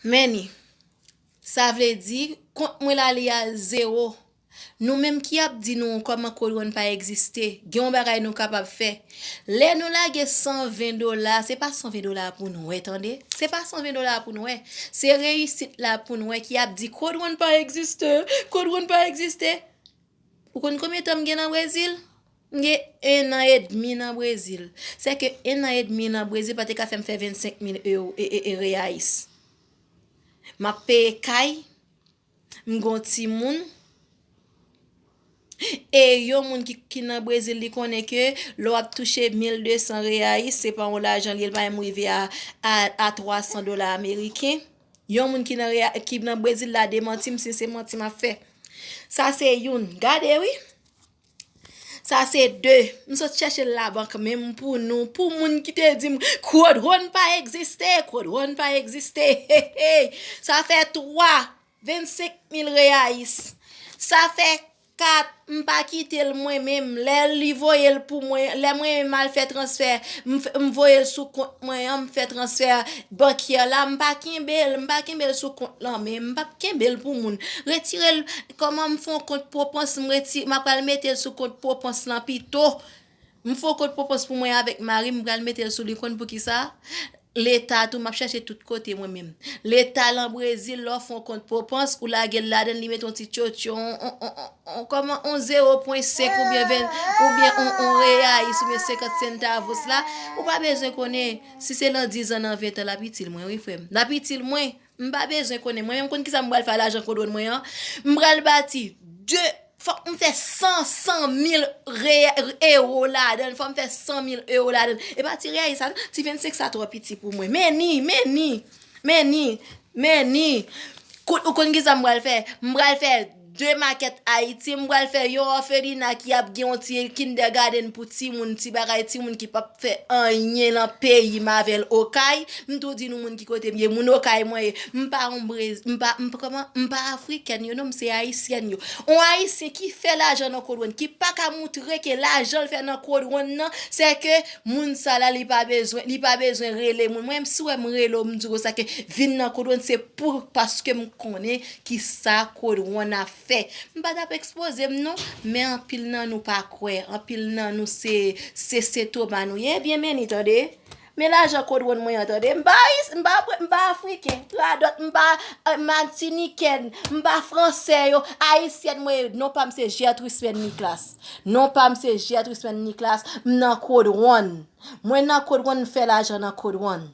Meni, ça veut dire, compte moi là li à zéro. Nous même qui a dit nous comment couronne pas exister, gen bagay nous capable faire. Les nous la gen $120, c'est pas $120 pour nous, attendez. C'est pas $120 pour nous, c'est réussite là pour nous qui a dit couronne pas exister, couronne pas exister. Ou kon combien de temps gen dans Brésil? J'ai 1 an et demi dans Brésil. C'est que 1 an et demi dans Brésil pas te ka fait 25,000 € et reais. Ma paye kay, m'gon ti moun. Et yon moun qui dans Brésil li connaît que l'on a touché 1,200 reais, c'est pas un l'argent li va arriver à $300 américains. Yon moun qui dans Brésil la démenti si c'est menti m'a fait. Ça c'est yon. Gardez oui. Ça c'est deux. Nous sommes chercher la banque même pour nous, pour moun qui te dit couronne pas exister, couronne pas exister. Ça fait 3, 25,000 reais. Ça fait 4, m'pas quitter le moi même, les li voyel pour moi, les moi mal fait transfert, m'voyel sous compte moi, fait transfert bancaire là, m'pas kimbel sous compte là, mais m'pas kimbel pour moun. Retirer comment m'font compte propense m'retire, m'a pas mettre sous compte propense là pito. M'font compte propense pour moi avec Marie, m'pa mettre sous le compte pour qui ça? L'État tout m'a cherché tout côté moi même. L'État en Brésil leur font compte propense ou la gueule là donne li met un petit chocho on comment on 0.5 ou bien 20 ou bien on reais ou bien 50 centavos là ou pas besoin connaître si c'est dans 10 ans dans 20 ans la petite moi oui frère. La petite moi m'pas besoin connaître moi même connait qui ça m'bral faire l'argent qu'on donne moi m'bral bâti deux faut me faire 100 000 euros là-dedans. Faut me faire 100 000 € là-dedans. Et pas tirer ça, tu 25 ça trop petit pour moi. Mais ni. Ou kon ki ça m'bral faire deux maquettes Haïti, m'bral faire yo orphelinat qui a gen ti kindergarten pour ti moun qui pas fait rien dans pays mavel okay, m'tou di nou moun qui côté bien moun okay moi m'pa m'pa africaine yo non c'est haïtienne yo. On haïtien qui fait l'argent dans couronne qui pas ka montrer que l'argent le fait dans couronne non, c'est que moun ça là li pas besoin relé moun même si me relo m'dou ça que vinn dans couronne c'est pour parce que m'connaît qui ça couronne a fait. M'pa t'a exposer non mais en pile nan nous pas croire en pile nan nous c'est tout ba nous bien men attendez mais l'argent couronne moi attendez m'pa africain la d'autres m'pa martinicaine m'pa français yo haïtienne moi non pas m'se Gertrude Nicolas non pas m'se Gertrude Nicolas nan couronne moi nan couronne fait l'argent nan couronne